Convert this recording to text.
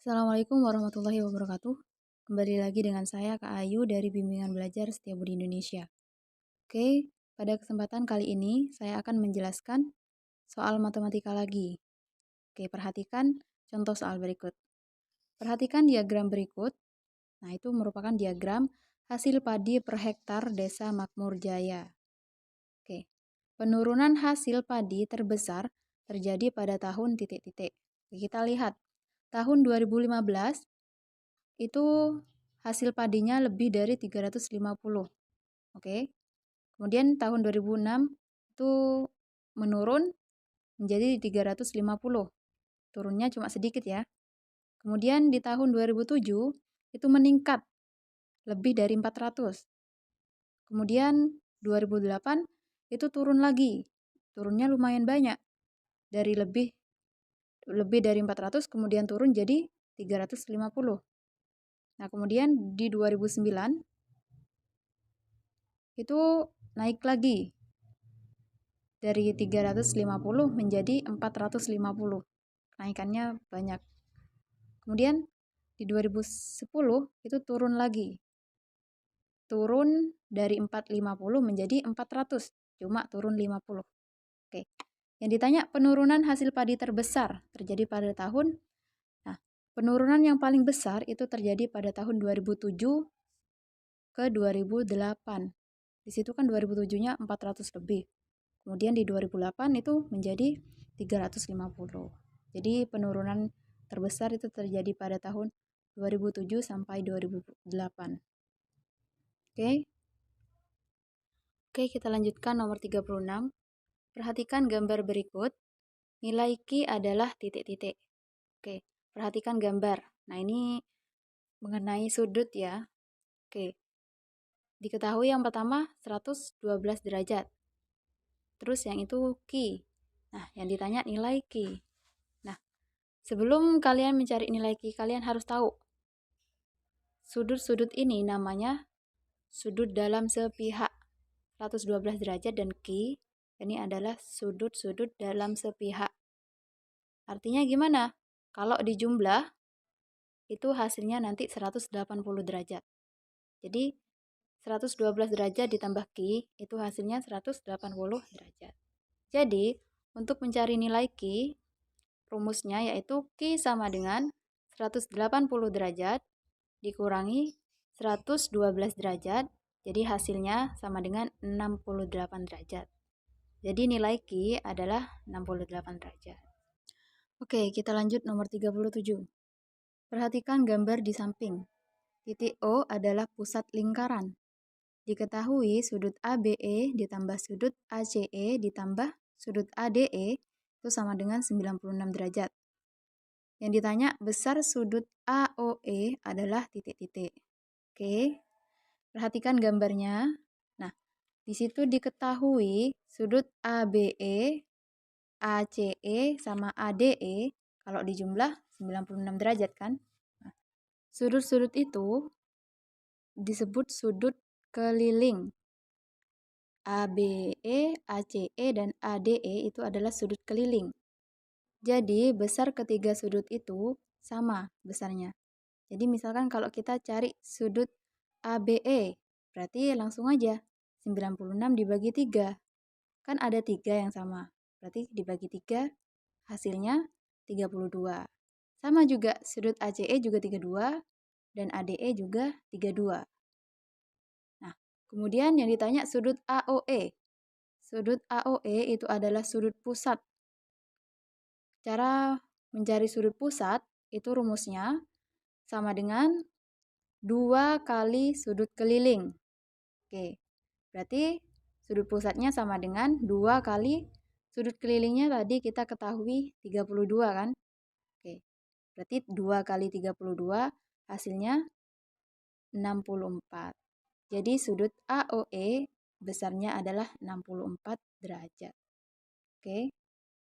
Assalamualaikum warahmatullahi wabarakatuh. Kembali lagi dengan saya Kak Ayu dari Bimbingan Belajar Setiabudi Indonesia. Oke, pada kesempatan kali ini saya akan menjelaskan soal matematika lagi. Oke, perhatikan contoh soal berikut. Perhatikan diagram berikut. Nah, itu merupakan diagram hasil padi per hektar Desa Makmur Jaya. Oke, penurunan hasil padi terbesar terjadi pada tahun titik-titik. Kita lihat, tahun 2015 itu hasil padinya lebih dari 350. Oke. Kemudian tahun 2006 itu menurun menjadi 350. Turunnya cuma sedikit ya. Kemudian di tahun 2007 itu meningkat lebih dari 400. Kemudian 2008 itu turun lagi. Turunnya lumayan banyak. Dari lebih dari 400 kemudian turun jadi 350. Nah, kemudian di 2009 itu naik lagi dari 350 menjadi 450. Kenaikannya banyak. Kemudian di 2010 itu turun lagi. Turun dari 450 menjadi 400, cuma turun 50. Oke. Yang ditanya penurunan hasil padi terbesar terjadi pada tahun. Nah, penurunan yang paling besar itu terjadi pada tahun 2007 ke 2008. Di situ kan 2007-nya 400 lebih. Kemudian di 2008 itu menjadi 350. Jadi penurunan terbesar itu terjadi pada tahun 2007 sampai 2008. Oke. Oke, kita lanjutkan nomor 36. Perhatikan gambar berikut. Nilai Q adalah titik-titik. Oke, perhatikan gambar. Nah, ini mengenai sudut ya. Oke. Diketahui yang pertama 112 derajat. Terus yang itu Q. Nah, yang ditanya nilai Q. Nah, sebelum kalian mencari nilai Q, kalian harus tahu sudut-sudut ini namanya sudut dalam sepihak 112 derajat, dan Q ini adalah sudut-sudut dalam sepihak. Artinya gimana? Kalau dijumlah itu hasilnya nanti 180 derajat. Jadi 112 derajat ditambah Q itu hasilnya 180 derajat. Jadi untuk mencari nilai Q, rumusnya yaitu Q sama dengan 180 derajat dikurangi 112 derajat, jadi hasilnya sama dengan 68 derajat. Jadi nilai Q adalah 68 derajat. Oke, kita lanjut nomor 37. Perhatikan gambar di samping. Titik O adalah pusat lingkaran. Diketahui sudut ABE ditambah sudut ACE ditambah sudut ADE itu sama dengan 96 derajat. Yang ditanya besar sudut AOE adalah titik-titik. Oke, perhatikan gambarnya. Nah, di situ diketahui sudut ABE, ACE, sama ADE kalau dijumlah 96 derajat kan. Nah, sudut-sudut itu disebut sudut keliling. ABE, ACE, dan ADE itu adalah sudut keliling. Jadi besar ketiga sudut itu sama besarnya. Jadi misalkan kalau kita cari sudut ABE, berarti langsung aja 96 dibagi 3. Kan ada 3 yang sama. Berarti dibagi 3 hasilnya 32. Sama juga sudut ACE juga 32 dan ADE juga 32. Nah, kemudian yang ditanya sudut AOE. Sudut AOE itu adalah sudut pusat. Cara mencari sudut pusat itu rumusnya sama dengan 2 kali sudut keliling. Oke, berarti sudut pusatnya sama dengan 2 kali sudut kelilingnya tadi kita ketahui 32 kan. Oke, berarti 2 kali 32 hasilnya 64. Jadi sudut AOE besarnya adalah 64 derajat. Oke.